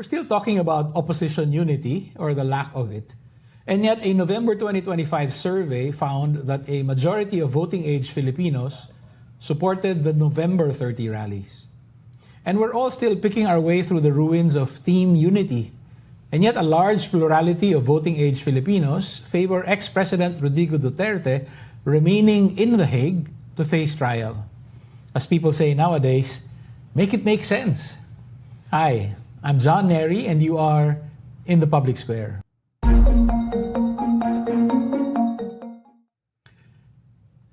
We're still talking about opposition unity or the lack of it. And yet a November 2025 survey found that a majority of voting-age Filipinos supported the November 30 rallies. And we're all still picking our way through the ruins of team unity. And yet a large plurality of voting-age Filipinos favor ex-President Rodrigo Duterte remaining in The Hague to face trial. As people say nowadays, make it make sense. Hi, I'm John Nery and you are in the public square.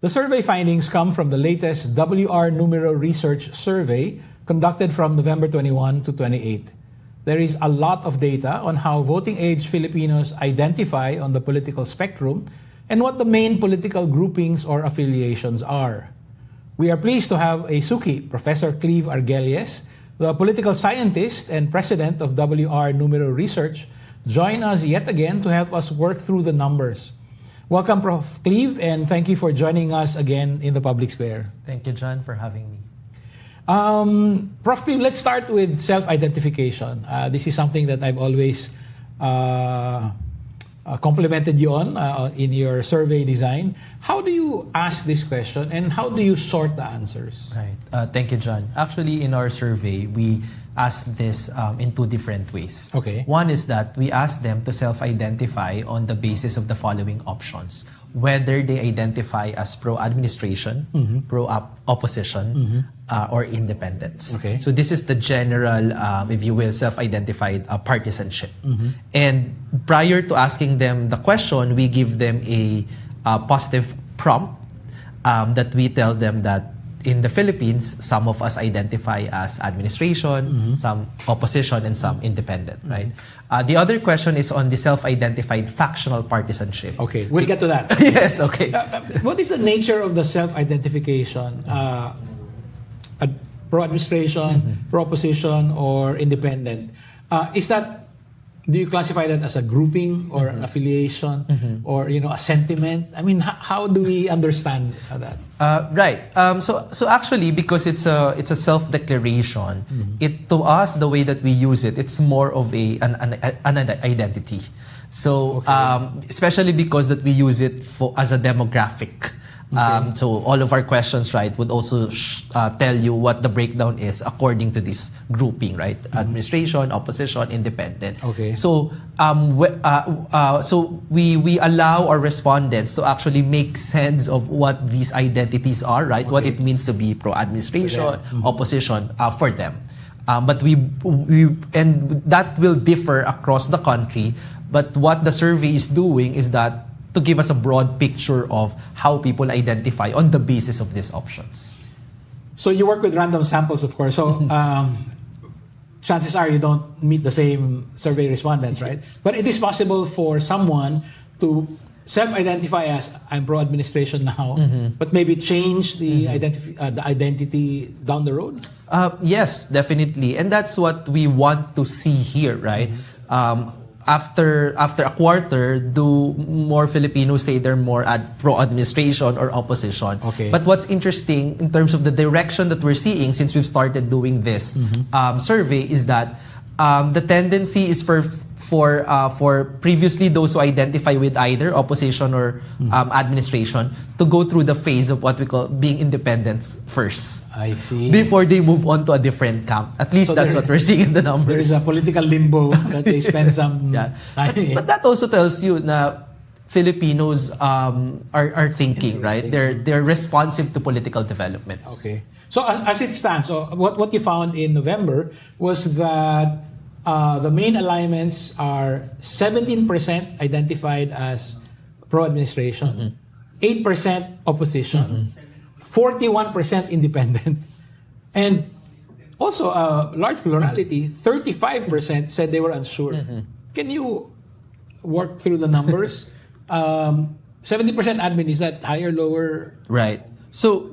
The survey findings come from the latest WR Numero Research survey conducted from November 21 to 28. There is a lot of data on how voting-age Filipinos identify on the political spectrum and what the main political groupings or affiliations are. We are pleased to have a Suki, Professor Cleve Arguelles, the political scientist and president of WR Numero Research, join us yet again to help us work through the numbers. Welcome, Prof. Cleve, and thank you for joining us again in the public square. Thank you, John, for having me. Prof. Cleve, let's start with self-identification. This is something that I've always complimented you on in your survey design. How do you ask this question and how do you sort the answers? Right. Thank you, John. Actually, in our survey, we asked this in two different ways. Okay. One is that we asked them to self-identify on the basis of the following options. Whether they identify as pro-administration, pro-opposition, or independents. Okay. So this is the general, if you will, self-identified partisanship. And prior to asking them the question, we give them a positive prompt that we tell them that in the Philippines, some of us identify as administration, some opposition, and some independent, right? The other question is on the self-identified factional partisanship. Okay, we'll get to that. Yes, okay. What is the nature of the self-identification? Pro-administration, pro-opposition, or independent? Do you classify that as a grouping or an affiliation or a sentiment? I mean, how do we understand that? Right. So actually, because it's a self-declaration, to us the way that we use it, it's more of an identity. So especially because that we use it as a demographic. So all of our questions, right, would also tell you what the breakdown is according to this grouping, right? Administration, opposition, independent. Okay. So so we allow our respondents to actually make sense of what these identities are, right? What it means to be pro-administration, opposition for them. But we and that will differ across the country. But what the survey is doing is that to give us a broad picture of how people identify on the basis of these options. So you work with random samples, of course. So chances are you don't meet the same survey respondents, right? But it is possible for someone to self-identify as I'm pro-administration now, but maybe change the identity down the road? Yes, definitely. And that's what we want to see here, right? After a quarter, do more Filipinos say they're more pro-administration or opposition? Okay. But what's interesting in terms of the direction that we're seeing since we've started doing this survey is that the tendency is for previously those who identify with either opposition or administration to go through the phase of what we call being independent first. I see. Before they move on to a different camp. At least that's what we're seeing in the numbers. There is a political limbo that they spend some time in. But that also tells you that Filipinos are thinking, right? They're responsive to political developments. Okay. So as it stands, so what you found in November was that the main alignments are 17% identified as pro-administration, 8% opposition, 41% independent, and also a large plurality, 35% said they were unsure. Can you work through the numbers? 70% admin, is that higher, lower? Right. So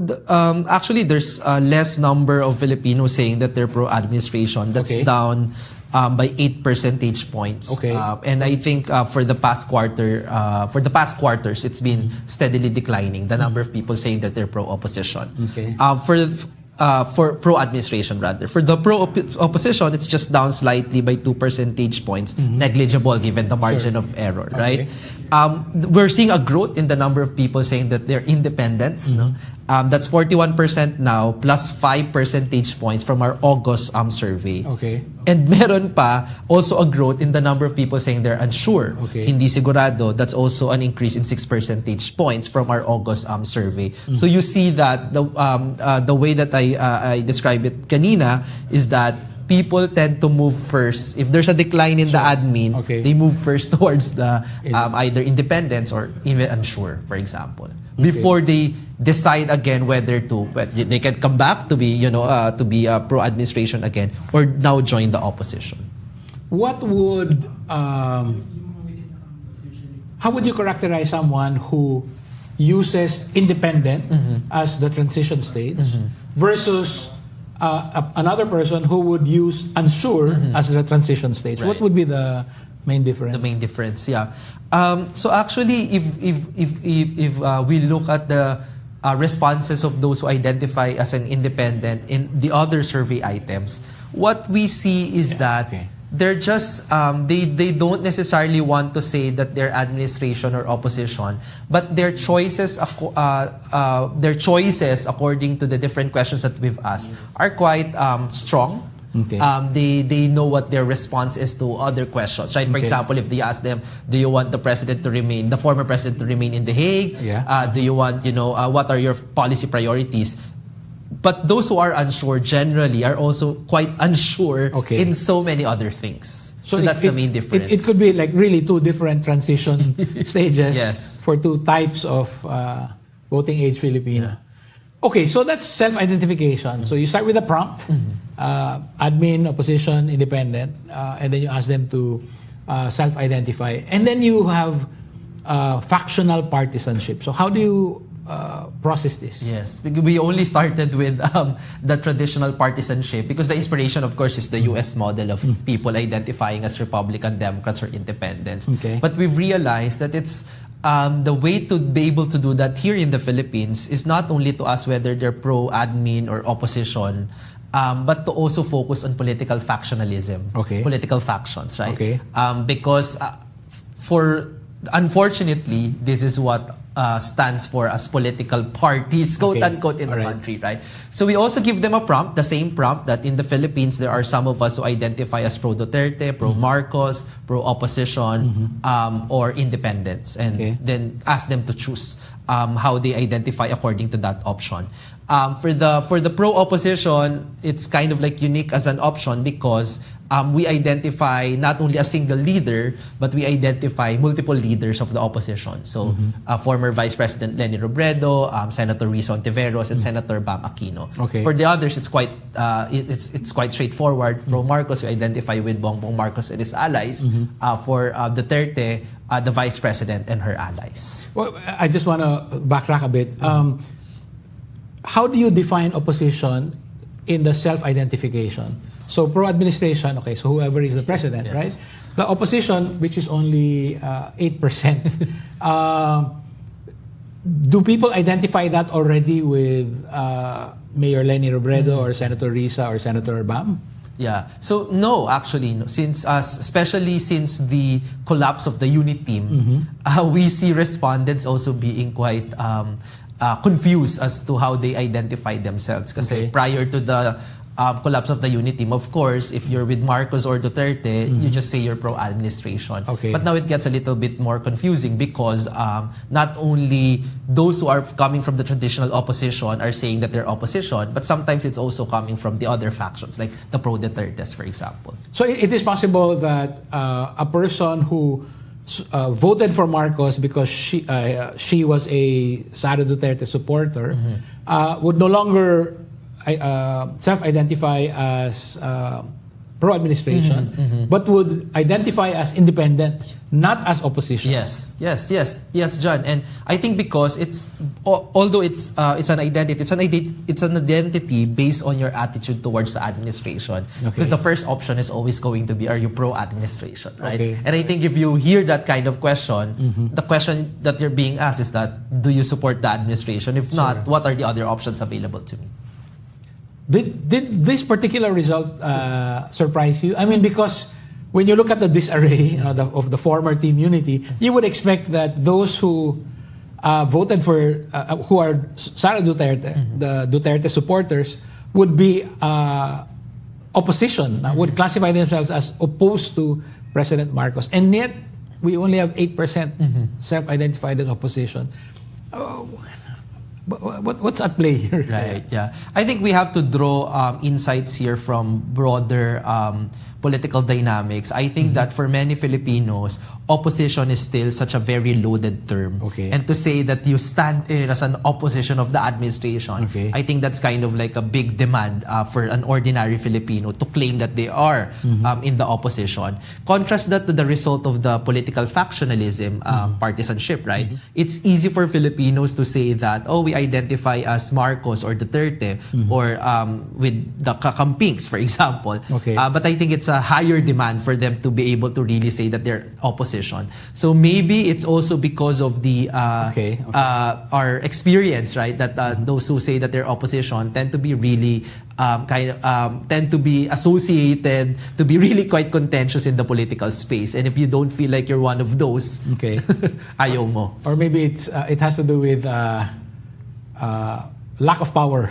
actually, there's a less number of Filipinos saying that they're pro-administration. That's down by 8 percentage points. Okay. And I think for the past quarters, it's been steadily declining. The number of people saying that they're pro-opposition. Okay. for pro-administration rather. For the pro-opposition, it's just down slightly by 2 percentage points, negligible given the margin of error, right? We're seeing a growth in the number of people saying that they're independents. No? That's 41% now, plus 5 percentage points from our August survey. Okay. And meron pa also a growth in the number of people saying they're unsure. Okay. Hindi sigurado. That's also an increase in 6 percentage points from our August survey. So you see that the way that I describe it kanina is that people tend to move first. If there's a decline in the admin, they move first towards the either independence or even unsure, for example, before they decide again whether they can come back to be pro-administration again or now join the opposition. What would how would you characterize someone who uses independent as the transition stage versus another person who would use unsure as the transition stage? Right. What would be the main difference? The main difference, yeah. So actually, if we look at the responses of those who identify as an independent in the other survey items, what we see is that they're just they don't necessarily want to say that they're administration or opposition, but their choices according to the different questions that we've asked are quite strong. They know what their response is to other questions, right? For example, if they ask them, do you want the former president to remain in The Hague? Do you want, what are your policy priorities? But those who are unsure generally are also quite unsure in so many other things. So that's the main difference. It could be like really two different transition stages for two types of voting age Filipino. Okay, so that's self-identification. So you start with a prompt, admin, opposition, independent, and then you ask them to self-identify. And then you have factional partisanship. So how do you process this? Yes, we only started with the traditional partisanship because the inspiration, of course, is the US model of people identifying as Republican, Democrats, or Independents. But we've realized that it's the way to be able to do that here in the Philippines is not only to ask whether they're pro-admin or opposition, but to also focus on political factionalism, political factions, right? Because unfortunately, this is what stands for as political parties, quote-unquote, in the country, right? So we also give them a prompt, the same prompt that in the Philippines, there are some of us who identify as pro-Duterte, pro-Marcos, pro-opposition, or independents, and then ask them to choose how they identify according to that option. For the pro-opposition, it's kind of like unique as an option because we identify not only a single leader, but we identify multiple leaders of the opposition. So, former Vice President Leni Robredo, Senator Risa Ontiveros, and Senator Bam Aquino. For the others, it's quite straightforward. Pro Marcos, we identify with Bongbong Marcos and his allies. For Duterte, the Vice President and her allies. Well, I just want to backtrack a bit. How do you define opposition in the self-identification? So pro-administration, so whoever is the president, right? The opposition, which is only 8%, do people identify that already with Mayor Leni Robredo or Senator Risa or Senator Bam? Yeah. So no, actually, no. Especially since the collapse of the unit team, we see respondents also being quite confused as to how they identify themselves. Because prior to the collapse of the unit team, of course, if you're with Marcos or Duterte, you just say you're pro-administration. But now it gets a little bit more confusing because not only those who are coming from the traditional opposition are saying that they're opposition, but sometimes it's also coming from the other factions, like the pro-Dutertes, for example. So it is possible that a person who voted for Marcos because she was a Sara Duterte supporter would no longer self-identify as pro-administration, but would identify as independent, not as opposition. Yes, John. And I think because although it's an identity, it's an identity based on your attitude towards the administration. Because the first option is always going to be, are you pro-administration, right? And I think if you hear that kind of question, the question that you're being asked is that, do you support the administration? If not, what are the other options available to me? Did this particular result surprise you? I mean, because when you look at the disarray of the former Team Unity, you would expect that those who voted for, who are Sara Duterte, the Duterte supporters, would be opposition, would classify themselves as opposed to President Marcos. And yet, we only have 8% self-identified as opposition. What's at play here? Right, yeah. I think we have to draw insights here from broader political dynamics. I think that for many Filipinos, opposition is still such a very loaded term. Okay. And to say that you stand in as an opposition of the administration, I think that's kind of like a big demand for an ordinary Filipino to claim that they are in the opposition. Contrast that to the result of the political factionalism, partisanship, right? It's easy for Filipinos to say that, oh, we identify as Marcos or Duterte or with the kakampings, for example. But I think it's a higher demand for them to be able to really say that they're opposition. So maybe it's also because of the our experience, right? That those who say that they're opposition tend to be really tend to be associated to be really quite contentious in the political space. And if you don't feel like you're one of those, ayaw mo. Or maybe it has to do with lack of power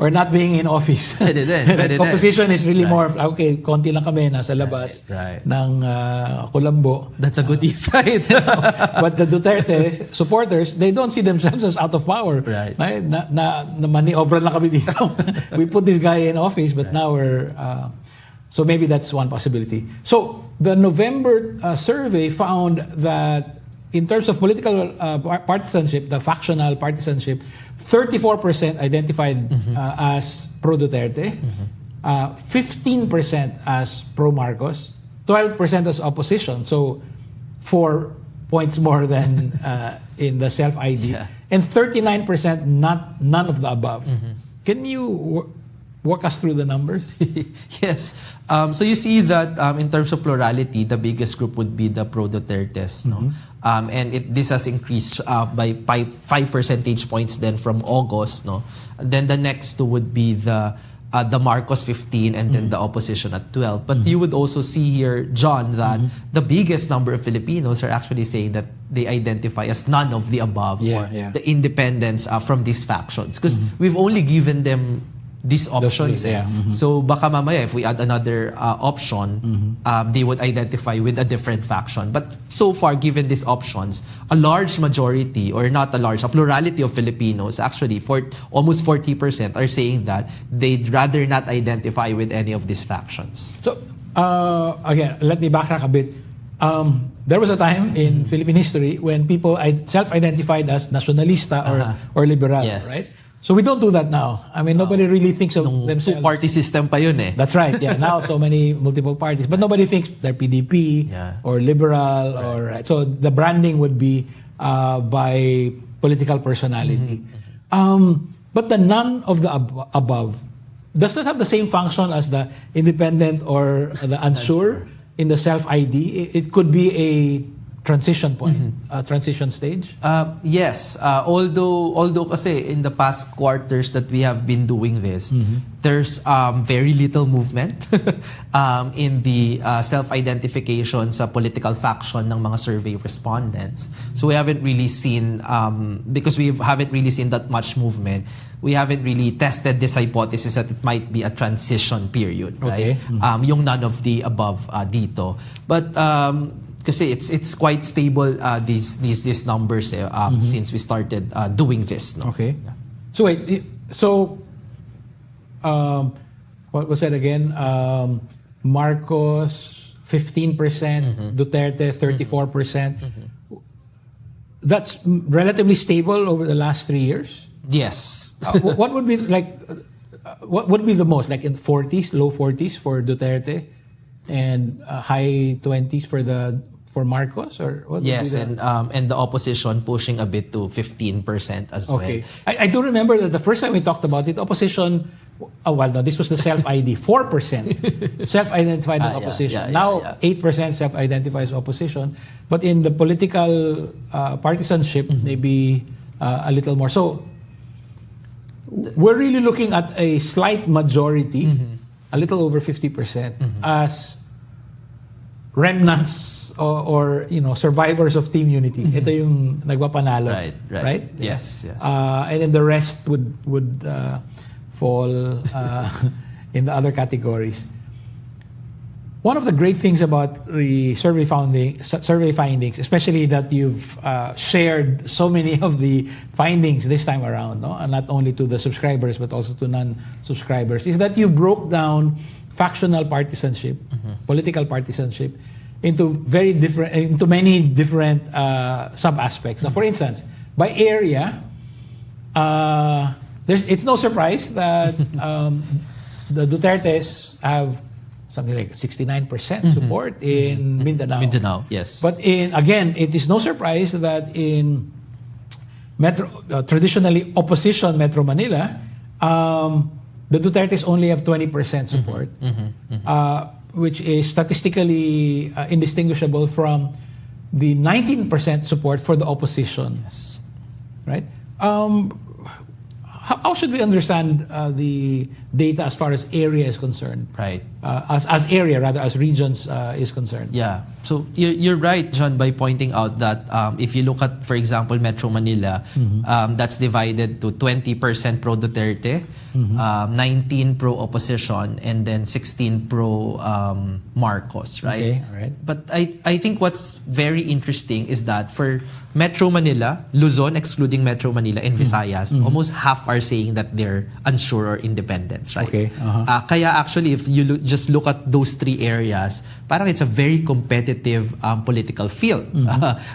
or not being in office. Opposition is really more, okay, konti lang kami, nasa labas ng kulambo. That's a good insight. But the Duterte supporters, they don't see themselves as out of power. Right. Na maniobra lang kami dito. We put this guy in office, but now we're... so maybe that's one possibility. So the November survey found that in terms of political partisanship, the factional partisanship, 34% identified as pro-Duterte, 15% as pro-Marcos, 12% as opposition. So 4 points more than in the self-ID. And 39% none of the above. Can you walk us through the numbers? Yes. So you see that in terms of plurality, the biggest group would be the pro-Dutertes. No? And this has increased by 5 percentage points then from August. No? And then the next two would be the Marcos 15 and then the opposition at 12. But you would also see here, John, that the biggest number of Filipinos are actually saying that they identify as none of the above or the independents from these factions. Because we've only given them these options. So baka mamaya if we add another option, they would identify with a different faction. But so far, given these options, a large majority, or not a large, a plurality of Filipinos, actually almost 40% are saying that they'd rather not identify with any of these factions. So again, let me backtrack a bit. There was a time in Philippine history when people self-identified as nacionalista or liberal, right? So we don't do that now. I mean, nobody really thinks of themselves. Two-party system pa yun eh. That's right. Yeah. Now, so many multiple parties. But nobody thinks they're PDP or liberal. So the branding would be by political personality. But the none of the above does not have the same function as the independent or the unsure in the self-ID. It could be a transition point, transition stage? Yes. Although kasi in the past quarters that we have been doing this, there's very little movement in the self-identification sa political faction ng mga survey respondents. So we haven't really seen, because we haven't really seen that much movement, we haven't really tested this hypothesis that it might be a transition period, right? Yung none of the above dito. But kasi it's quite stable these numbers since we started doing this. No? Okay. So wait. So what was that again? Marcos 15%, Duterte 34%. That's relatively stable over the last 3 years. Yes. What would be like? What would be the most, like in 40s, low 40s for Duterte, and high 20s for Marcos, or what? Yes, and the opposition pushing a bit to 15% as well. Okay, I do remember that the first time we talked about it, opposition. Oh well, no, this was the self-ID. 4% self-identified as opposition. Now 8% self-identifies opposition, but in the political partisanship, maybe a little more. So, we're really looking at a slight majority, a little over 50%, as remnants or survivors of Team Unity. Ito yung nagpapanalo. Right? Yes. And then the rest would fall in the other categories. One of the great things about the survey findings, especially that you've shared so many of the findings this time around, no? And not only to the subscribers but also to non-subscribers, is that you broke down factional partisanship, political partisanship, into many different sub-aspects. Now, for instance, by area, it's no surprise that the Dutertes have something like 69% support in Mindanao. Mindanao, yes. But again, it is no surprise that in traditionally opposition Metro Manila, the Dutertes only have 20% support, which is statistically indistinguishable from the 19% support for the opposition. Yes. Right? How should we understand the data as far as area is concerned? Right. As area, rather, as regions is concerned. Yeah. So you're right, John, by pointing out that if you look at, for example, Metro Manila, that's divided to 20% pro-Duterte, 19 pro-opposition, and then 16 pro-Marcos, right? Okay, all right. But I think what's very interesting is that for Metro Manila, Luzon, excluding Metro Manila, and Visayas, almost half are saying that they're unsure or independent, right? Okay. Kaya actually, if you just look at those three areas, parang it's a very competitive political field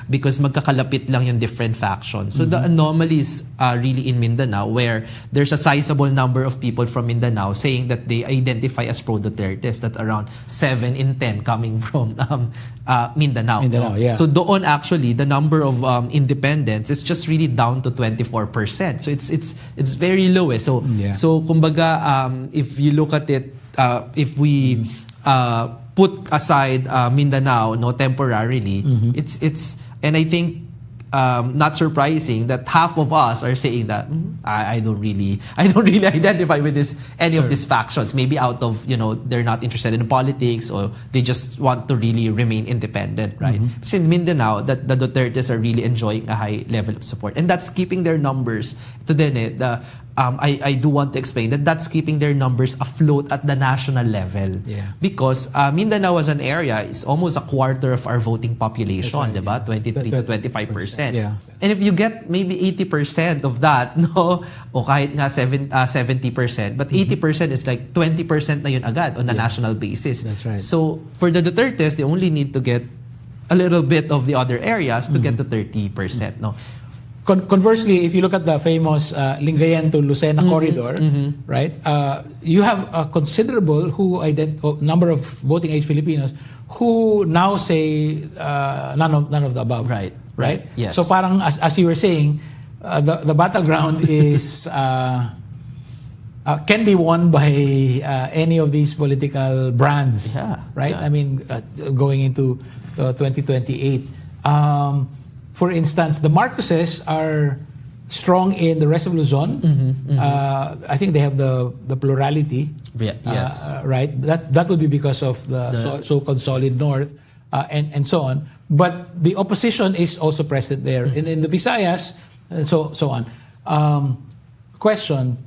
because magkakalapit lang yung different factions. So the anomalies are really in Mindanao, where there's a sizable number of people from Mindanao saying that they identify as pro-Dutertes. That's around 7 in 10 coming from Mindanao. Yeah. So doon actually, the number of independents is just really down to 24%. So it's very low. So kumbaga, if you look at it, if we put aside Mindanao, temporarily, it's and I think not surprising that half of us are saying that I don't really identify with any of these factions. Maybe out of they're not interested in politics, or they just want to really remain independent, right? Because in Mindanao, that the Dutertes are really enjoying a high level of support, and that's keeping their numbers. I do want to explain that's keeping their numbers afloat at the national level. Yeah. Because Mindanao as an area is almost a quarter of our voting population, right, diba? 23 to 25%. Yeah. And if you get maybe 80% of that, o kahit nga 70%, but 80% is like 20% na yun agad on a national basis. That's right. So for the Dutertes, they only need to get a little bit of the other areas to get to 30%, no? Conversely, if you look at the famous Lingayen to Lucena corridor, right, you have a considerable number of voting age Filipinos who now say none of the above. Right. Yes. So parang as you were saying, the battleground is can be won by any of these political brands. Yeah. Right. Yeah. I mean, going into 2028. For instance, the Marcoses are strong in the rest of Luzon. I think they have the plurality. Yes. Right. That would be because of the so-called solid north and so on. But the opposition is also present there in the Visayas, so on. Question: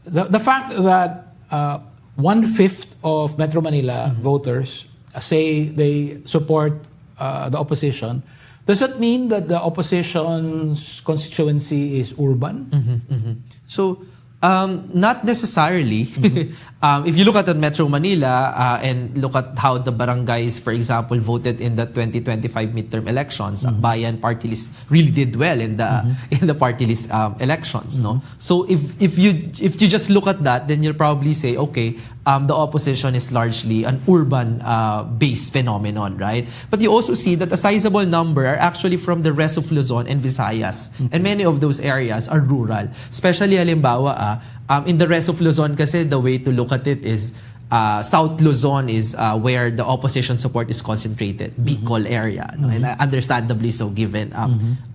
the fact that 1/5 of Metro Manila voters say they support the opposition. Does that mean that the opposition's constituency is urban? So, not necessarily. If you look at the Metro Manila and look at how the barangays, for example, voted in the 2025 midterm elections, Bayan party list really did well in the party list elections. No, so if you just look at that, then you'll probably say, okay, the opposition is largely an urban based phenomenon, right? But you also see that a sizable number are actually from the rest of Luzon and Visayas, and many of those areas are rural. Especially halimbawa, in the rest of Luzon kasi the way to look at it is South Luzon is where the opposition support is concentrated, Bicol area, no? And understandably so given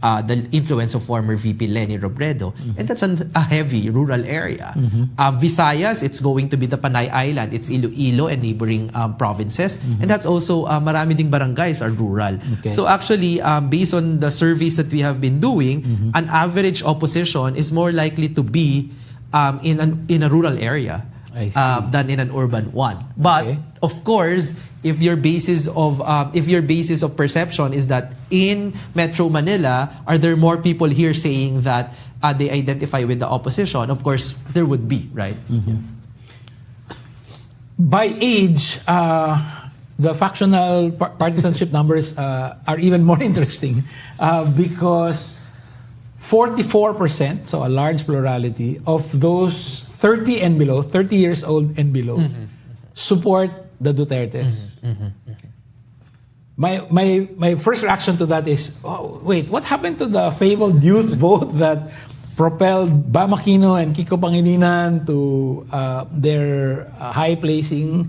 the influence of former VP Leni Robredo. And that's a heavy rural area. Visayas, it's going to be the Panay Island, it's Iloilo and neighboring provinces. And that's also, marami ding barangays are rural. Okay. So actually, based on the surveys that we have been doing, an average opposition is more likely to be in a rural area than in an urban one. But of course, if your basis of perception is that in Metro Manila, are there more people here saying that they identify with the opposition? Of course, there would be, right? By age, the factional partisanship numbers are even more interesting because 44%, so a large plurality, of those 30 and below, 30 years old and below, support the Dutertes. My first reaction to that is, oh, wait, what happened to the fabled youth vote that propelled Bam Aquino and Kiko Pangilinan to their high placing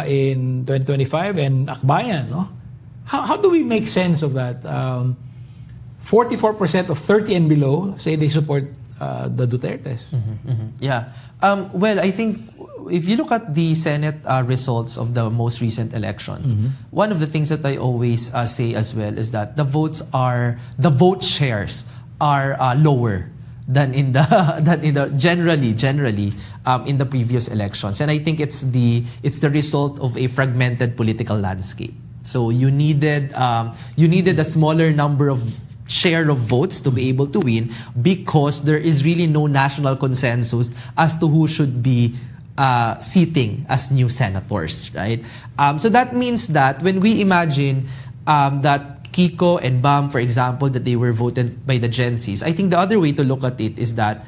in 2025 and Akbayan? No? How do we make sense of that? 44% of 30 and below say they support the Dutertes. Yeah. Well, I think if you look at the Senate results of the most recent elections, one of the things that I always say as well is that the vote shares are lower than in the generally in the previous elections, and I think it's the result of a fragmented political landscape. So you needed a smaller number of share of votes to be able to win because there is really no national consensus as to who should be seating as new senators, right? So that means that when we imagine that Kiko and Bam, for example, that they were voted by the Gen Zs, I think the other way to look at it is that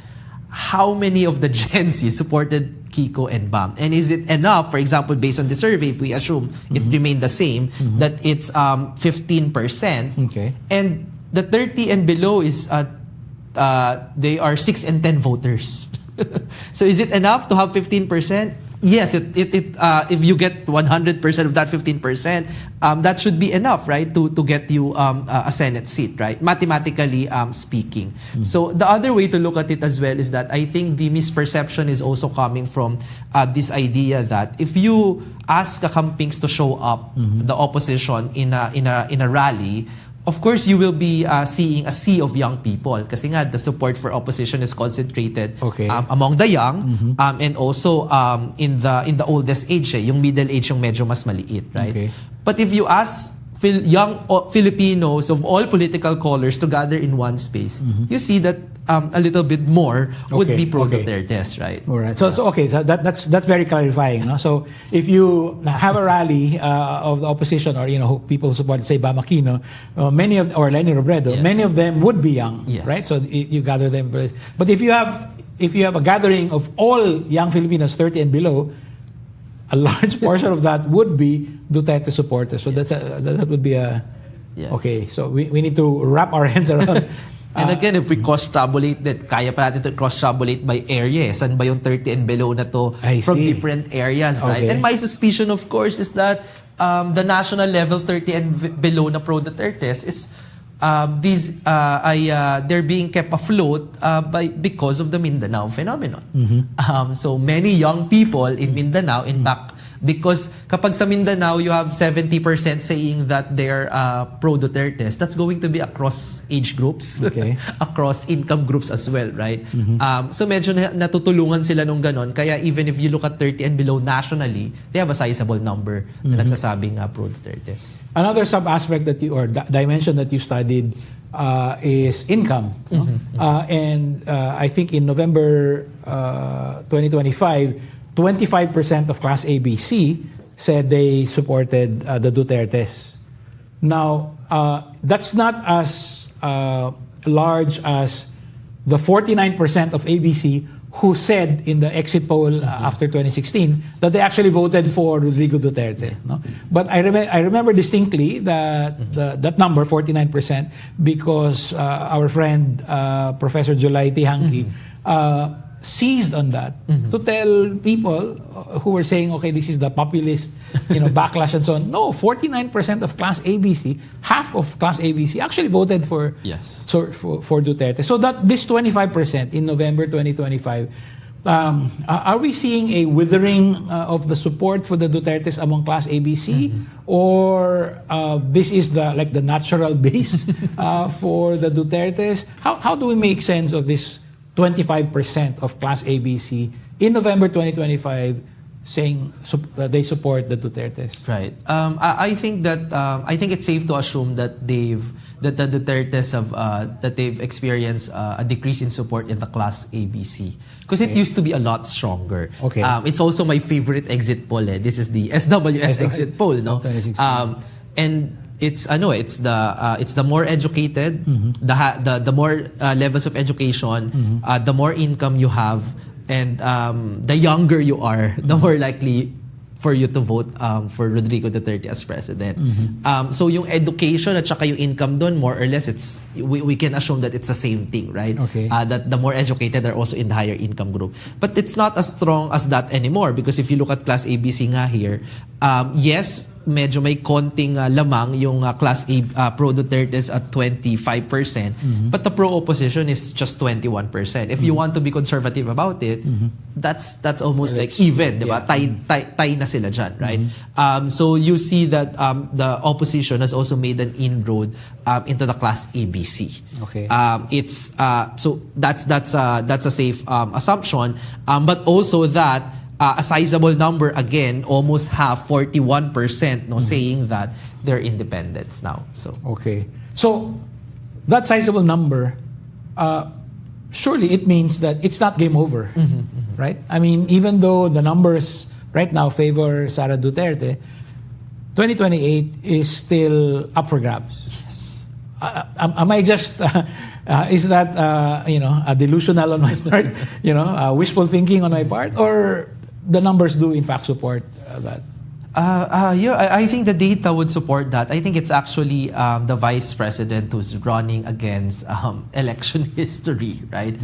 how many of the Gen Zs supported Kiko and Bam? And is it enough, for example, based on the survey, if we assume it remained the same, that it's 15%, Okay. and the 30 and below is they are 6 and 10 voters. So is it enough to have 15%? Yes, if you get 100% of that 15%, that should be enough, right, to get you a Senate seat, right? Mathematically speaking. So the other way to look at it as well is that I think the misperception is also coming from this idea that if you ask Kakampings to show up the opposition in a rally, of course, you will be seeing a sea of young people kasi nga the support for opposition is concentrated among the young and also in the oldest age, yung middle age yung medyo mas maliit, right? Okay. But if you ask young Filipinos of all political colors to gather in one space, you see that a little bit more would be pro-Dutertes, right? All right. So that's very clarifying. No? So if you have a rally of the opposition or people support, say Bam Aquino, or Leni Robredo, many of them would be young, right? So you gather them. But if you have a gathering of all young Filipinos, 30 and below, a large portion of that would be Duterte supporters. So that would be a okay. So we need to wrap our hands around. And again, if we cross-tabulate that, kaya pa natin to cross-tabulate by area. Saan ba yung 30 and below na to from different areas, right? And my suspicion, of course, is that the national level 30 and below na pro-Dutertes is they're being kept afloat because of the Mindanao phenomenon. So many young people in Mindanao, in fact, because kapag sa Mindanao you have 70% saying that they're pro-Dutertes, that's going to be across age groups, across income groups as well, right? So medyo natutulungan sila nung ganon. Kaya even if you look at 30 and below nationally, they have a sizable number na nagsasabing pro-Dutertes. Another sub-aspect that dimension that you studied is income. And I think in November 2025, 25% of Class ABC said they supported the Dutertes. Now, that's not as large as the 49% of ABC who said in the exit poll after 2016 that they actually voted for Rodrigo Duterte. No? But I remember distinctly that number, 49%, because our friend Professor Julay Tihanki seized on that to tell people who were saying, okay, this is the populist, backlash and so on. No, 49% of Class ABC, half of Class ABC actually voted for for Duterte. So that this 25% in November 2025, are we seeing a withering of the support for the Dutertes among Class ABC, or this is the natural base for the Dutertes? How do we make sense of this 25% of Class ABC in November 2025 saying they support the Dutertes? Right. I think it's safe to assume that the Dutertes they've experienced a decrease in support in the Class ABC, because it used to be a lot stronger. Okay. It's also my favorite exit poll. This is the SWS exit poll, no? And it's the more educated, the more levels of education, the more income you have, and the younger you are, the more likely for you to vote for Rodrigo Duterte as president. So yung education at saka yung income doon, more or less, we can assume that it's the same thing, right? Okay. That the more educated are also in the higher income group. But it's not as strong as that anymore, because if you look at Class ABC nga here, yes, medyo may konting lamang yung Class A pro-Dutertes at 25%, but the pro-opposition is just 21%. If you want to be conservative about it, that's almost like even, diba? Tie na sila dyan, right? So you see that the opposition has also made an inroad into the Class ABC. Okay. It's so that's a safe assumption, but also that a sizable number, again, almost half, 41%, saying that they're independents now. So okay, so that sizable number, surely it means that it's not game over, right? I mean, even though the numbers right now favor Sara Duterte, 2028 is still up for grabs. Yes. Am I just is that a delusional on my part, wishful thinking on my part, or the numbers do in fact support that? I think the data would support that. I think it's actually the vice president who's running against election history, right?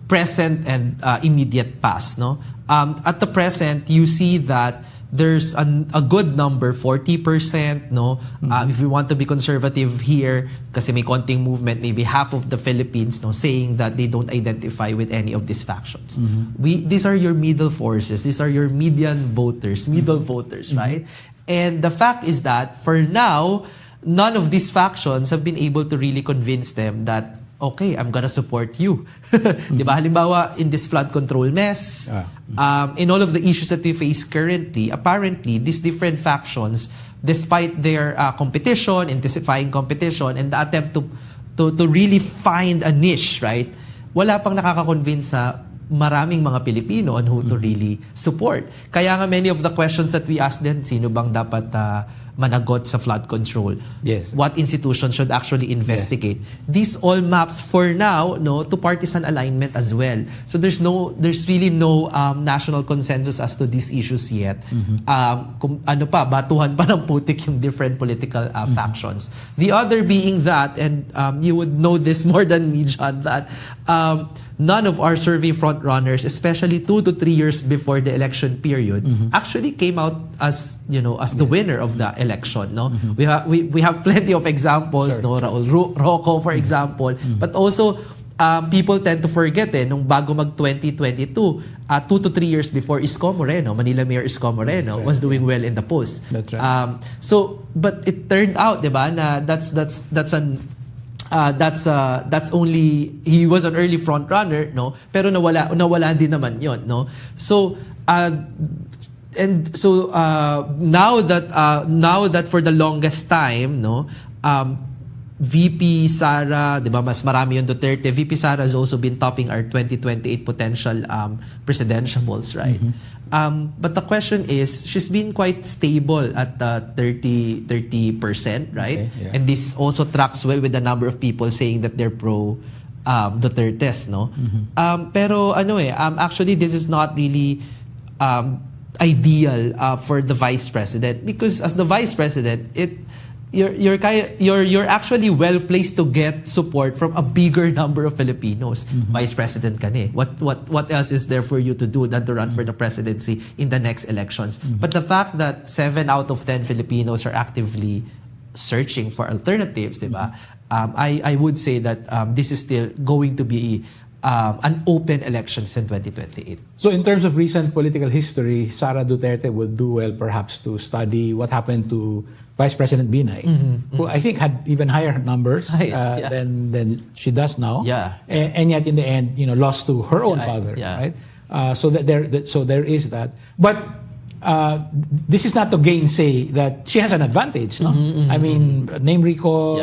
Present and immediate past, no? At the present, you see that there's a good number, 40%, no? If we want to be conservative here, kasi may konting movement, maybe half of the Philippines, no, saying that they don't identify with any of these factions. These are your middle forces. These are your median voters, middle voters, right? And the fact is that, for now, none of these factions have been able to really convince them that, okay, I'm gonna support you. Diba? Halimbawa, in this flood control mess, in all of the issues that we face currently, apparently, these different factions, despite their competition, intensifying competition, and the attempt to really find a niche, right? Wala pang nakaka-convince sa maraming mga Pilipino on who to really support. Kaya nga many of the questions that we ask them, sino bang dapat managot sa flood control? Yes. What institutions should actually investigate? This all maps for now, no, to partisan alignment as well. So there's really no national consensus as to these issues yet. Kung ano pa, batuhan pa ng putik yung different political factions. The other being that, and you would know this more than me, John, that none of our survey frontrunners, especially 2 to 3 years before the election period, actually came out as the winner of the election. No, we have plenty of examples. Sure. No, Raul Rocco, for example, but also people tend to forget. Nung bago mag 2022, 2 to 3 years before, Isko Moreno, Manila Mayor Isko Moreno, was doing well in the polls. That's right. But it turned out, diba, na that's only, he was an early front runner, no, pero nawala din naman yon, no. So now that for the longest time, no, VP Sara, di ba, mas marami yung Duterte. VP Sara has also been topping our 2028 potential presidentiables, right? But the question is, she's been quite stable at 30%, right? Okay, yeah. And this also tracks well with the number of people saying that they're pro Dutertes, no? Pero actually this is not really ideal for the vice president, because as the vice president, you're actually well placed to get support from a bigger number of Filipinos. Vice President ka na eh. What else is there for you to do than to run for the presidency in the next elections? But the fact that 7 out of 10 Filipinos are actively searching for alternatives, diba? I would say that this is still going to be an open elections in 2028. So in terms of recent political history, Sara Duterte would do well perhaps to study what happened to Vice President Binay, who I think had even higher numbers than she does now. Yeah. And yet in the end, lost to her own father, right? So there is that. But this is not to gainsay that she has an advantage, no? I mean, name recall,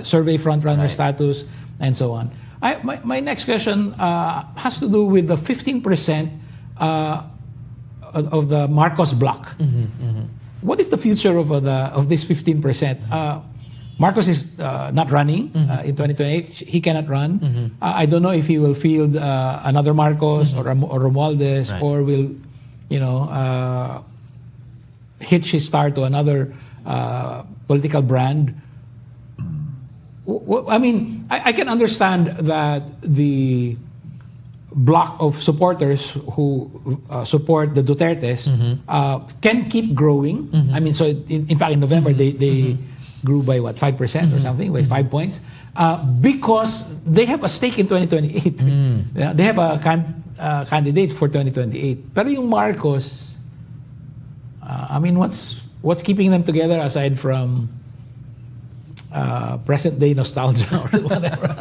survey frontrunner status, and so on. My next question has to do with the 15% of the Marcos bloc. What is the future of this 15%? Marcos is not running in 2028. He cannot run. I don't know if he will field another Marcos or Romualdez, or will, hitch his star to another political brand. I mean, I can understand that the block of supporters who support the Dutertes can keep growing. I mean, so in fact, in November, they grew by 5% or something, by 5 points, because they have a stake in 2028. They have a candidate for 2028. Pero yung Marcos, I mean, what's keeping them together aside from present day nostalgia or whatever?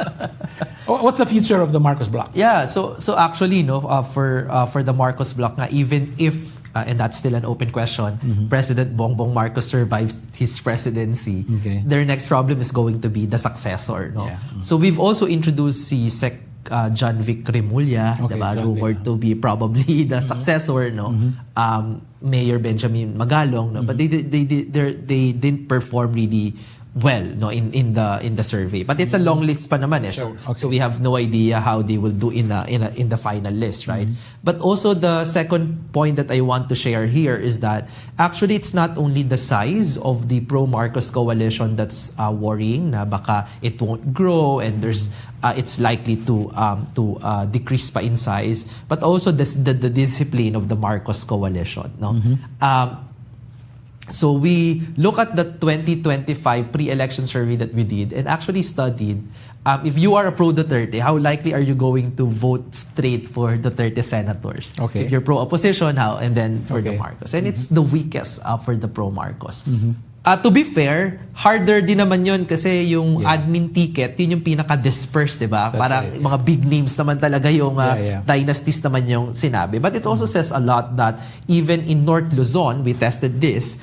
What's the future of the Marcos bloc? Yeah, so actually, for the Marcos bloc, even if and that's still an open question, President Bongbong Marcos survives his presidency, their next problem is going to be the successor. No? Yeah. So we've also introduced si Sec John Vic Remulla, rumored to be probably the successor, Mayor Benjamin Magalong, but they didn't perform really well, in the survey. But it's a long list pa naman, so we have no idea how they will do in the final list, right? But also the second point that I want to share here is that actually it's not only the size of the pro-Marcos coalition that's worrying, na baka it won't grow and there's it's likely to decrease pa in size, but also the discipline of the Marcos coalition, So we look at the 2025 pre-election survey that we did and actually studied if you are a pro-Duterte, how likely are you going to vote straight for Duterte senators? If you're pro-opposition, how? And then for the Marcos. And it's the weakest for the pro-Marcos. To be fair, harder din naman yun kasi yung admin ticket, yun yung pinaka-dispersed, diba? Parang mga big names naman talaga yung dynasties naman yung sinabi. But it also says a lot that even in North Luzon, we tested this,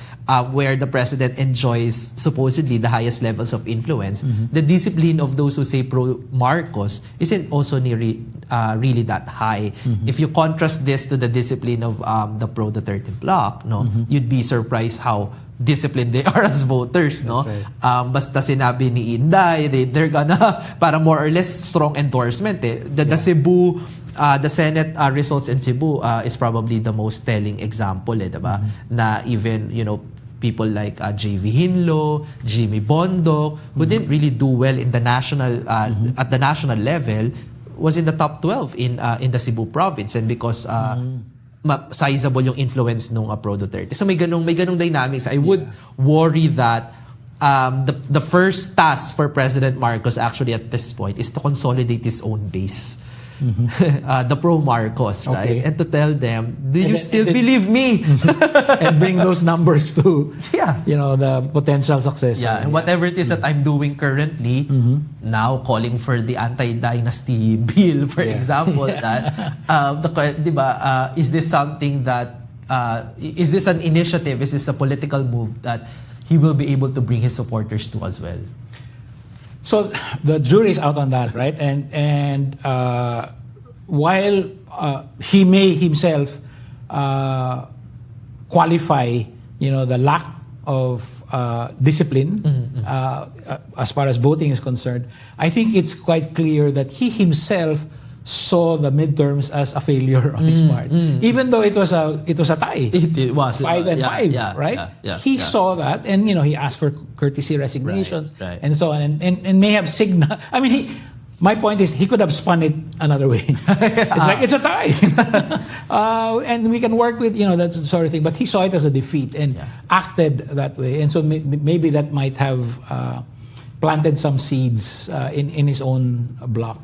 where the president enjoys supposedly the highest levels of influence, the discipline of those who say pro-Marcos isn't also really that high. If you contrast this to the discipline of the pro-Duterte bloc, you'd be surprised how disciplined they are as voters, basta sinabi ni Inday, they're gonna para more or less strong endorsement. The Cebu, the Senate results in Cebu is probably the most telling example, diba? Na even people like J.V. Hinlo, Jimmy Bondo, who didn't really do well in the national at the national level, was in the top 12 in the Cebu province, and because sizable yung influence nung pro-Duterte. So may ganong dynamics. I would worry that the first task for President Marcos actually at this point is to consolidate his own base. The pro-Marcos, right? And to tell them, do you still believe me? And bring those numbers to the potential success. And whatever it is that I'm doing currently, now calling for the anti-dynasty bill, for example, that diba, is this something that is this an initiative? Is this a political move that he will be able to bring his supporters to as well? So the jury's out on that, right? And while he may himself qualify, the lack of discipline as far as voting is concerned, I think it's quite clear that he himself saw the midterms as a failure on his part, even though it was a tie. It was 5 and 5, right? He saw that, and he asked for courtesy resignations and so on, and may have signaled. I mean, my point is he could have spun it another way. It's like it's a tie, and we can work with that sort of thing. But he saw it as a defeat and acted that way, and so maybe that might have planted some seeds in his own bloc.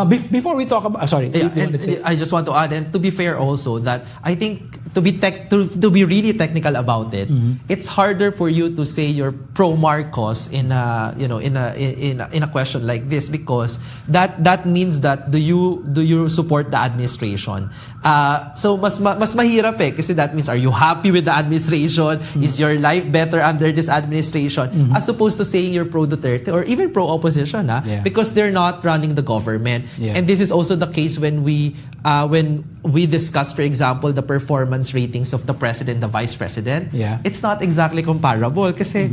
Before we talk about, I just want to add, and to be fair also, that I think to be really technical about it, it's harder for you to say you're pro Marcos in a question like this, because that means that do you support the administration? So mas mahirap kasi that means, are you happy with the administration? Is your life better under this administration? As opposed to saying you're pro Duterte or even pro opposition, because they're not running the government. And this is also the case when we discuss, for example, the performance ratings of the president, the vice president. It's not exactly comparable kasi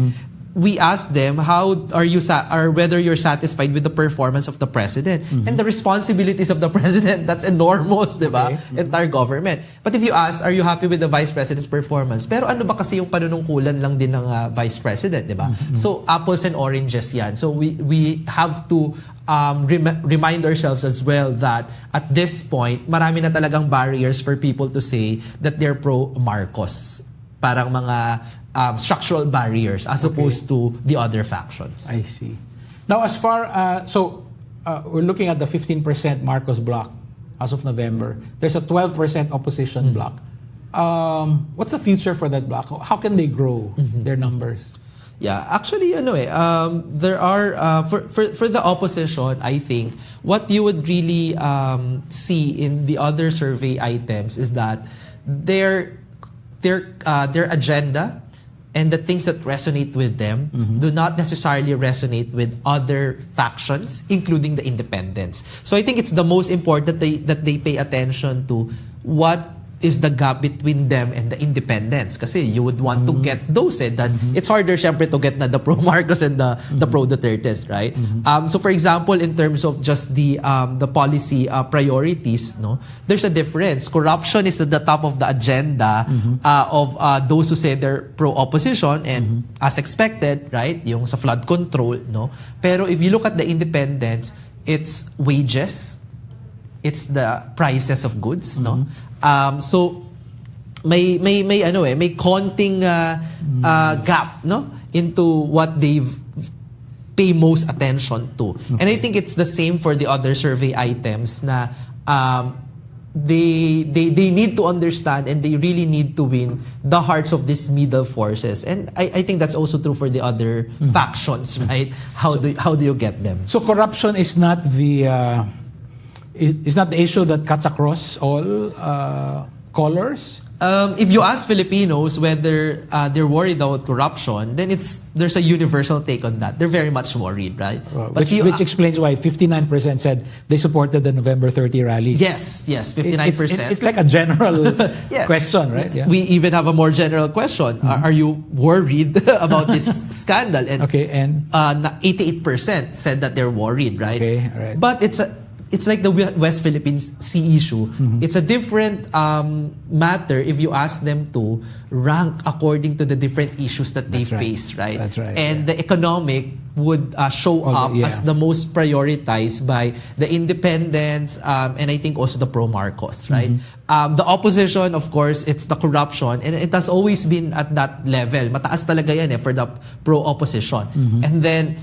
we asked them how are you or whether you're satisfied with the performance of the president and the responsibilities of the president. That's enormous, diba? Entire government. But if you ask, are you happy with the vice president's performance? Pero ano ba kasi yung panunungkulan lang din ng vice president, diba? So apples and oranges yan. So we have to remind ourselves as well that at this point, marami na talagang barriers for people to say that they're pro Marcos. Parang mga structural barriers as opposed to the other factions. I see. Now, as far we're looking at the 15% Marcos bloc as of November. There's a 12% opposition bloc. What's the future for that bloc? How can they grow their numbers? Yeah, actually, there are for the opposition. I think what you would really see in the other survey items is that their agenda and the things that resonate with them do not necessarily resonate with other factions, including the independents. So I think it's the most important that they pay attention to what is the gap between them and the independents. Kasi you would want to get those that it's harder syempre to get na the pro Marcos and the pro Dutertes, right? So for example, in terms of just the policy priorities, no, there's a difference. Corruption is at the top of the agenda of those who say they're pro opposition, and as expected, right, yung sa flood control, no. Pero if you look at the independents, it's wages, it's the prices of goods, no. So may konting gap, no, into what they've pay most attention to. And I think it's the same for the other survey items na they need to understand and they really need to win the hearts of these middle forces. And I think that's also true for the other factions, right? How do you get them? So corruption is not the issue that cuts across all colors? If you ask Filipinos whether they're worried about corruption, then there's a universal take on that. They're very much worried, right? Which explains why 59% said they supported the November 30 rally. Yes, 59%. It's like a general question, right? Yeah. We even have a more general question. Are you worried about this scandal? And 88% said that they're worried, right? Okay, all right. But it's like the West Philippines Sea issue. It's a different matter if you ask them to rank according to the different issues that they face, right? That's right. And the economic would show up as the most prioritized by the independents and I think also the pro-Marcos, right? The opposition, of course, it's the corruption, and it has always been at that level. Mataas talaga yan for the pro-opposition. And then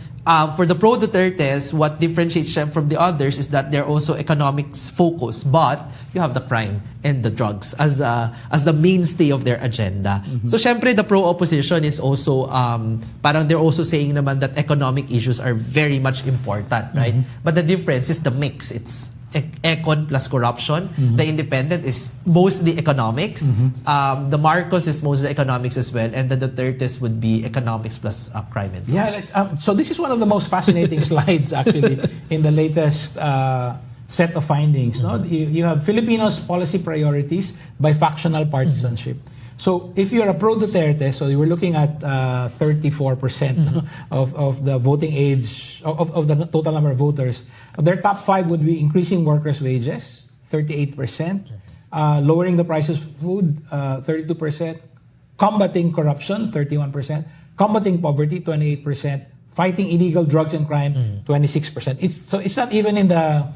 for the pro-Dutertes, what differentiates them from the others is that they're also economics focused, but you have the crime and the drugs as the mainstay of their agenda. So syempre the pro-opposition is also parang they're also saying naman that economic issues are very much important, right? But the difference is the mix. It's econ plus corruption. The independent is mostly economics. The Marcos is mostly economics as well, and the Dutertes would be economics plus crime and drugs. So this is one of the most fascinating slides actually in the latest set of findings. No, you have Filipinos' policy priorities by factional partisanship. So if you're a pro-Duterte, so you were looking at 34% of the voting age, of the total number of voters. Their top 5 would be increasing workers' wages, 38%, lowering the prices of food, 32%, combating corruption, 31%, combating poverty, 28%, fighting illegal drugs and crime, 26%. It's not even in the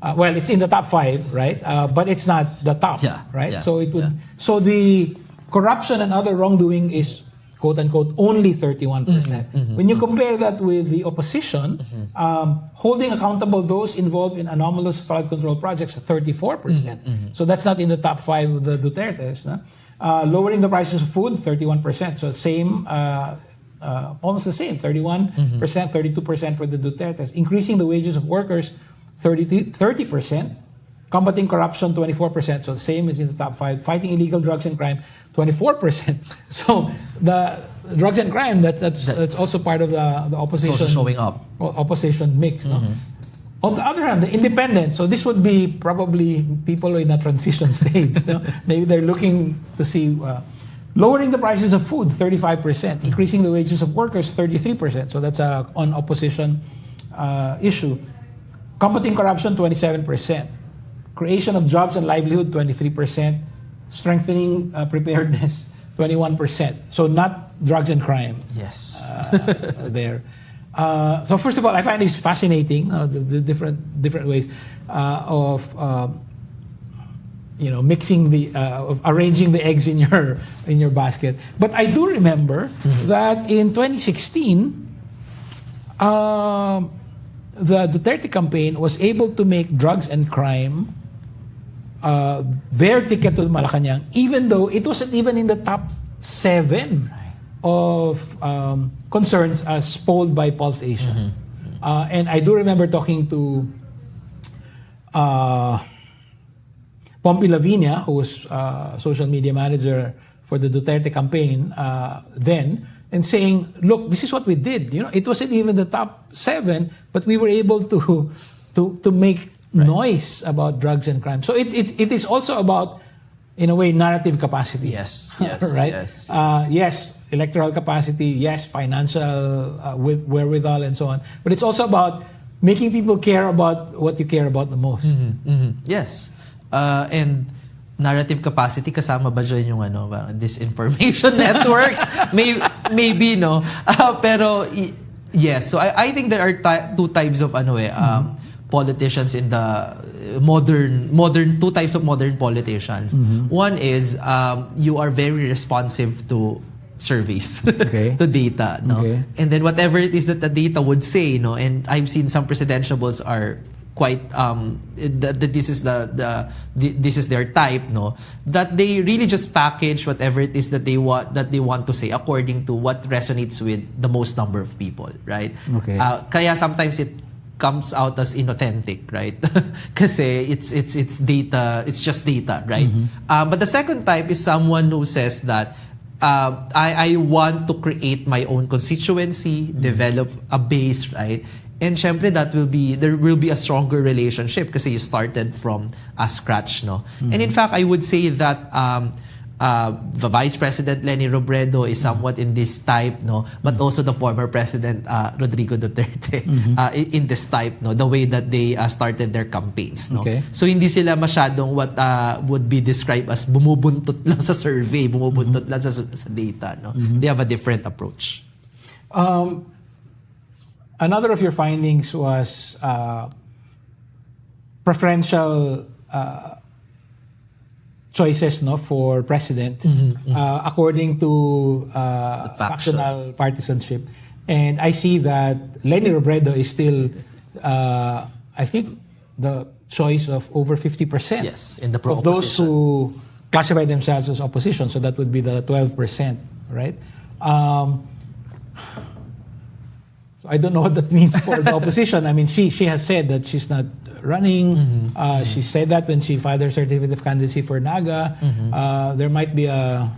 it's in the top 5, right? But it's not the top, right? So it would. So the corruption and other wrongdoing is quote unquote only 31%. When you compare that with the opposition, holding accountable those involved in anomalous flood control projects, 34%. So that's not in the top 5 of the Dutertes. No? Lowering the prices of food, 31%. So same. Almost the same, 31%, 32% for the Dutertes. Increasing the wages of workers, 30%. Combating corruption, 24%. So the same as in the top 5. Fighting illegal drugs and crime, 24%. So the drugs and crime, that's also part of the opposition. It's also showing up. Opposition mix. No? On the other hand, the independent. So this would be probably people in a transition stage. No? Maybe they're looking to see... lowering the prices of food, 35%. Increasing the wages of workers, 33%. So that's on opposition issue. Combating corruption, 27%. Creation of jobs and livelihood, 23%. Strengthening preparedness, 21%. So not drugs and crime. Yes. There. So first of all, I find this fascinating, the different ways of... mixing of arranging the eggs in your basket. But I do remember that in 2016, the Duterte campaign was able to make drugs and crime their ticket to Malacanang, even though it wasn't even in the top 7 of concerns as polled by Pulse Asia. And I do remember talking to Pompey Lavinia, who was social media manager for the Duterte campaign then, and saying, look, this is what we did. It wasn't even the top 7, but we were able to make noise about drugs and crime. So it is also about, in a way, narrative capacity. Yes. Right? Yes. Yes, electoral capacity. Yes, financial wherewithal and so on. But it's also about making people care about what you care about the most. Yes. And narrative capacity, kasama ba dyan yung disinformation networks? Maybe, no? Pero, yes. So, I think there are 2 types of politicians in the modern 2 types of modern politicians. One is, you are very responsive to surveys, to data, no? And then whatever it is that the data would say, no? And I've seen some presidentiables are quite this is this is their type, no, that they really just package whatever it is that they want to say according to what resonates with the most number of people, right? Kaya sometimes it comes out as inauthentic, right? Kasi it's data, it's just data, right? But the second type is someone who says that I want to create my own constituency, develop a base, right? And syempre there will be a stronger relationship kasi you started from scratch, no? And in fact, I would say that the Vice President Leni Robredo is somewhat in this type, no? But also the former President Rodrigo Duterte in this type, no? The way that they started their campaigns, no? So hindi sila masyadong what would be described as bumubuntot lang sa survey, bumubuntot lang sa data, no? They have a different approach. Another of your findings was preferential choices, no, for president according to factional partisanship. And I see that Leni Robredo is still, I think, the choice of over 50%. Yes, in the of those who classify themselves as opposition. So that would be the 12%, right? So I don't know what that means for the opposition. I mean, she has said that she's not running. She said that when she filed her certificate of candidacy for Naga. There might be I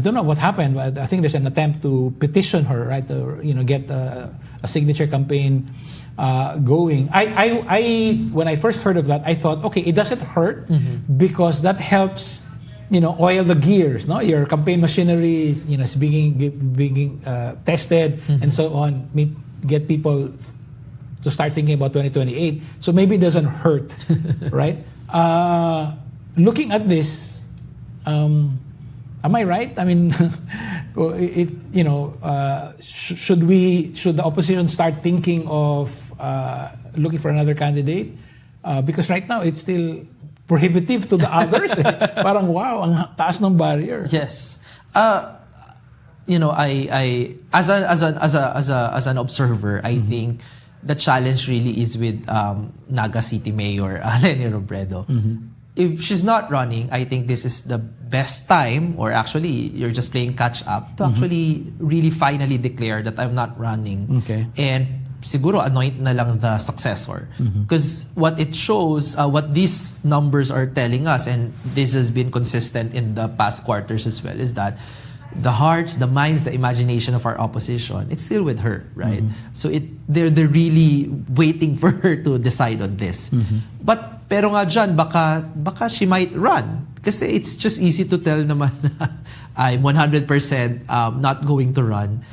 don't know what happened, but I think there's an attempt to petition her, right? To get a signature campaign going. I when I first heard of that, I thought, okay, it doesn't hurt because that helps oil the gears, no? Your campaign machinery is being tested and so on. Get people to start thinking about 2028. So maybe it doesn't hurt, right? Looking at this, am I right? I mean, should the opposition start thinking of looking for another candidate? Because right now it's still prohibitive to the others. Parang wow, ang taas ng barrier. Yes. I as an observer, I think the challenge really is with Naga City Mayor Leni Robredo. If she's not running, I think this is the best time, or actually you're just playing catch up, to actually really finally declare that I'm not running. Okay. And siguro anoint na lang the successor. Because what it shows, what these numbers are telling us, and this has been consistent in the past quarters as well, is that the hearts, the minds, the imagination of our opposition, it's still with her, right? So they're really waiting for her to decide on this. Pero nga dyan, baka she might run. Kasi it's just easy to tell naman na I'm 100% not going to run.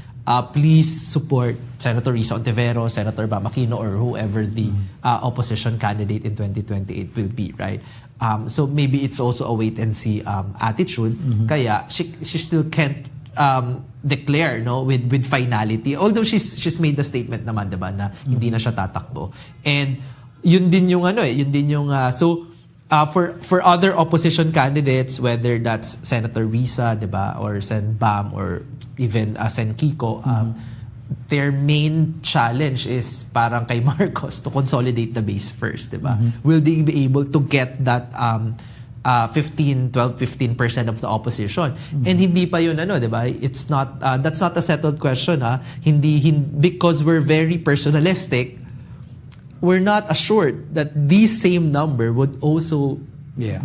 Please support Senator Risa Ontiveros, Senator Bam Aquino, or whoever the opposition candidate in 2028 will be, right? So maybe it's also a wait and see attitude. Kaya she still can't declare, no, with finality. Although she's made the statement naman, diba, na hindi na siya tatakbo. And yun din yung for other opposition candidates, whether that's Senator Risa, diba, or Sen Bam, or even Sen Kiko, their main challenge is parang kay Marcos to consolidate the base first, diba? Will they be able to get that 15% of the opposition? And hindi pa yun diba? It's not that's not a settled question, because we're very personalistic. We're not assured that this same number would also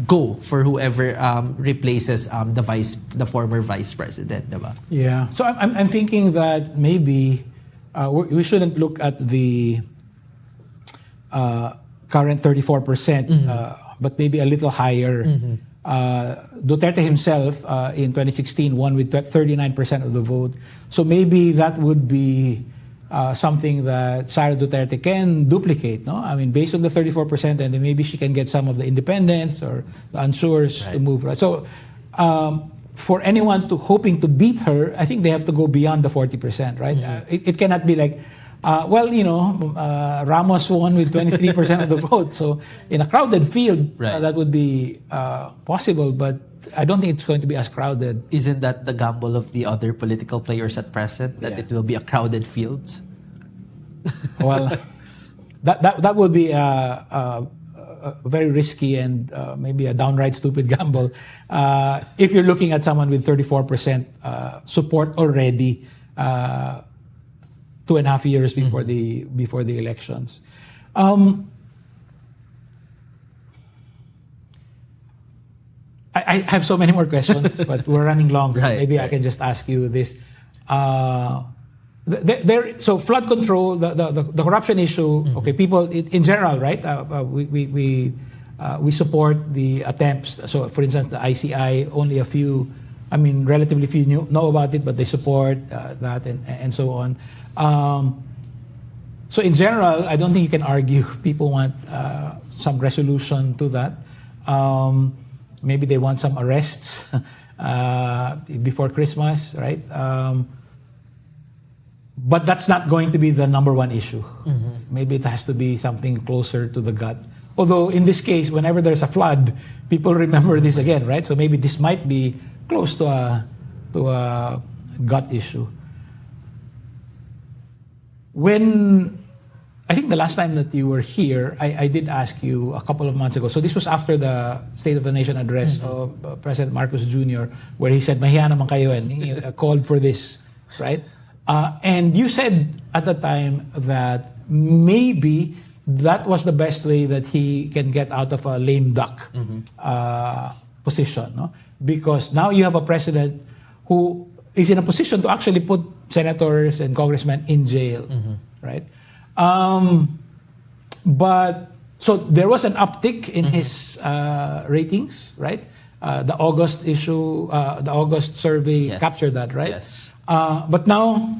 go for whoever replaces the former vice president, diba? Yeah. So I'm thinking that maybe we shouldn't look at the current 34%, but maybe a little higher. Duterte himself in 2016 won with 39% of the vote. So maybe that would be something that Sara Duterte can duplicate, no? I mean, based on the 34%, and then maybe she can get some of the independents or the unsures to move. Right? So, for anyone hoping to beat her, I think they have to go beyond the 40%, right? It cannot be like, Ramos won with 23% of the vote. So, in a crowded field, that would be possible, but I don't think it's going to be as crowded. Isn't that the gamble of the other political players at present, that it will be a crowded field? Well, that would be a very risky and maybe a downright stupid gamble. If you're looking at someone with 34% support already 2.5 years before the elections. I have so many more questions, but we're running long. Maybe I can just ask you this. So flood control, the corruption issue. Okay, people in general, right? We support the attempts. So, for instance, the ICI, only a few, relatively few know about it, but they support that and so on. So in general, I don't think you can argue people want some resolution to that. Maybe they want some arrests before Christmas, right? But that's not going to be the number one issue. Maybe it has to be something closer to the gut. Although in this case, whenever there's a flood, people remember this again, right? So maybe this might be close to a gut issue. I think the last time that you were here, I did ask you a couple of months ago. So this was after the State of the Nation address of President Marcos Jr., where he said, "Mahiya naman kayo," and he called for this, right? And you said at the time that maybe that was the best way that he can get out of a lame duck position, no? Because now you have a president who is in a position to actually put senators and congressmen in jail, right? But so there was an uptick in his ratings, right? the August issue, the August survey captured that, right? Yes. But now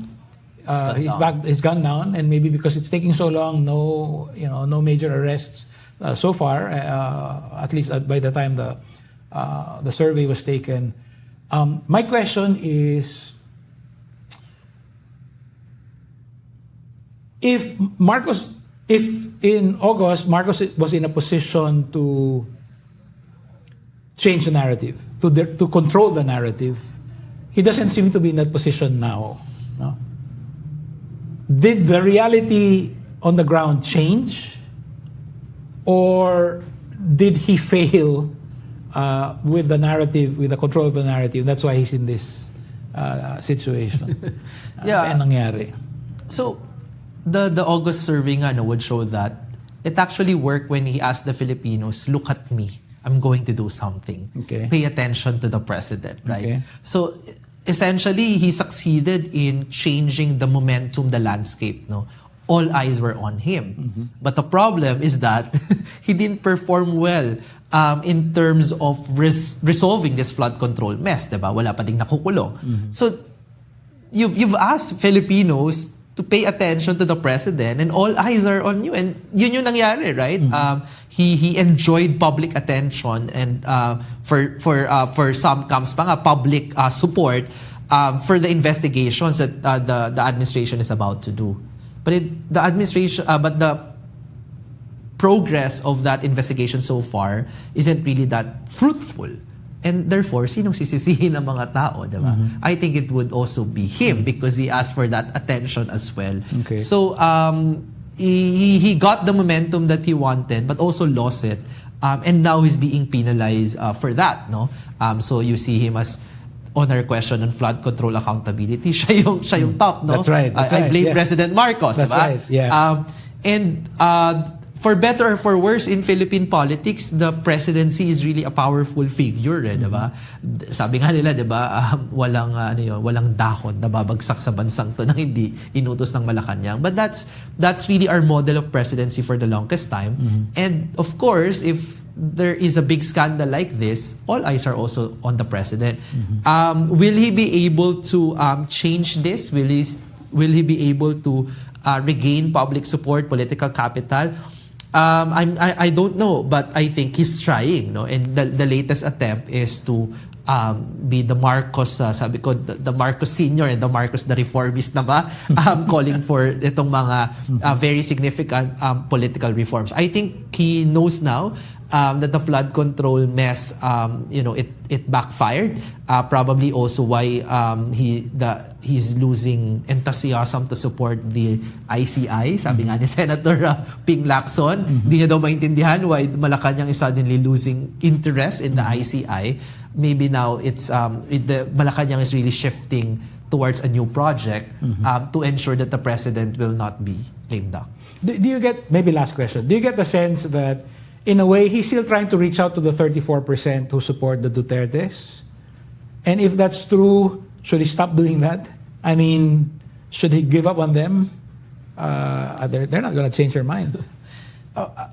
he's gone down, and maybe because it's taking so long, no major arrests so far. At least by the time the survey was taken. My question is, if in August Marcos was in a position to change the narrative, to control the narrative, he doesn't seem to be in that position now. No? Did the reality on the ground change, or did he fail with the narrative, with the control of the narrative? That's why he's in this situation. Kaya nangyari. So, the August survey nga would show that it actually worked when he asked the Filipinos, look at me, I'm going to do something. Okay. Pay attention to the president, right? Okay. So, essentially, he succeeded in changing the momentum, the landscape. No, all eyes were on him. But the problem is that he didn't perform well in terms of resolving this flood control mess, diba? Wala pa ding nakukulong. So, you've asked Filipinos to pay attention to the president, and all eyes are on you, and yun yung nangyari, right? He enjoyed public attention, and for some comes pa nga public support for the investigations that the administration is about to do. But the progress of that investigation so far isn't really that fruitful. And therefore, sinong sisisihin ng mga tao, diba? I think it would also be him because he asked for that attention as well. Okay. So, he got the momentum that he wanted but also lost it. And now he's being penalized for that, no? So you see him as, on our question on flood control accountability, siya yung top, no? That's right. I blame President Marcos, that's diba? Right, yeah. And for better or for worse, in Philippine politics, the presidency is really a powerful figure, diba? Sabi nga nila, diba, walang dahon na babagsak sa bansang to nang hindi inutos ng Malacanang. But that's really our model of presidency for the longest time. And of course, if there is a big scandal like this, all eyes are also on the president. Will he be able to change this? Will he be able to regain public support, political capital? I don't know, but I think he's trying, no? And the latest attempt is to be the Marcos, sabi ko, the Marcos Senior and the Marcos the Reformist na ba? Calling for itong mga very significant political reforms. I think he knows now that the flood control mess, it backfired. Probably also why he's losing enthusiasm to support the ICI. Sabi nga ni Senator Ping Lacson, hindi niya daw maintindihan why Malacanang is suddenly losing interest in the ICI. Maybe now it's the Malacanang is really shifting towards a new project to ensure that the president will not be lame duck. Do you get, maybe last question, do you get the sense that in a way he's still trying to reach out to the 34% who support the Dutertes? And if that's true, should he stop doing that? I mean, should he give up on them? They're not going to change their minds.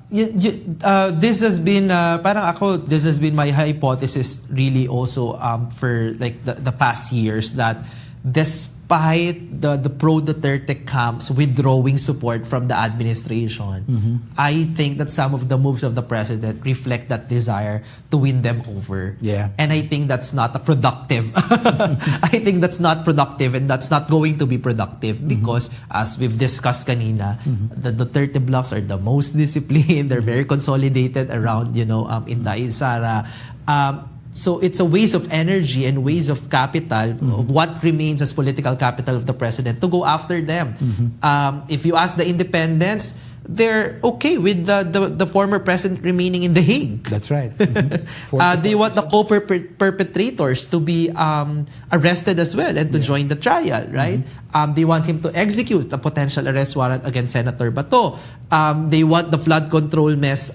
This has been this has been my hypothesis really also for like the past years, that despite the pro-Duterte camps withdrawing support from the administration, I think that some of the moves of the president reflect that desire to win them over. Yeah. And I think that's not a productive. I think that's not productive, and that's not going to be productive because, as we've discussed kanina, the Duterte blocs are the most disciplined. They're very consolidated around, Inday Sara. So it's a waste of energy and waste of capital, of what remains as political capital of the president, to go after them. If you ask the independents, they're okay with the former president remaining in The Hague. That's right. They want the co-perpetrators to be arrested as well and to join the trial, right? They want him to execute the potential arrest warrant against Senator Bato. They want the flood control mess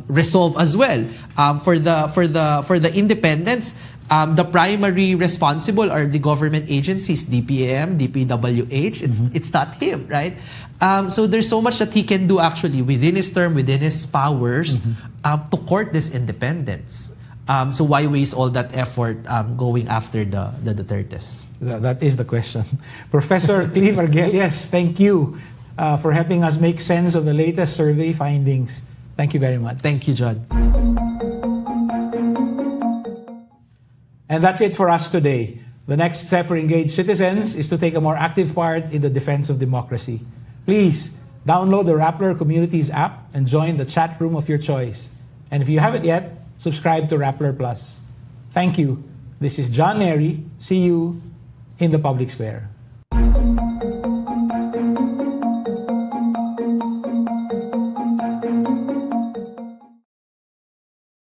resolved as well. For the independents, the primary responsible are the government agencies, DPAM, DPWH. It's not him, right? So there's so much that he can do actually within his term, within his powers, to court this independence. So why waste all that effort going after the Dutertes? That is the question. Professor Cleve Arguelles, thank you for helping us make sense of the latest survey findings. Thank you very much. Thank you, John. And that's it for us today. The next step for engaged citizens is to take a more active part in the defense of democracy. Please download the Rappler Communities app and join the chat room of your choice. And if you haven't yet, subscribe to Rappler Plus. Thank you. This is John Nery. See you in the public square.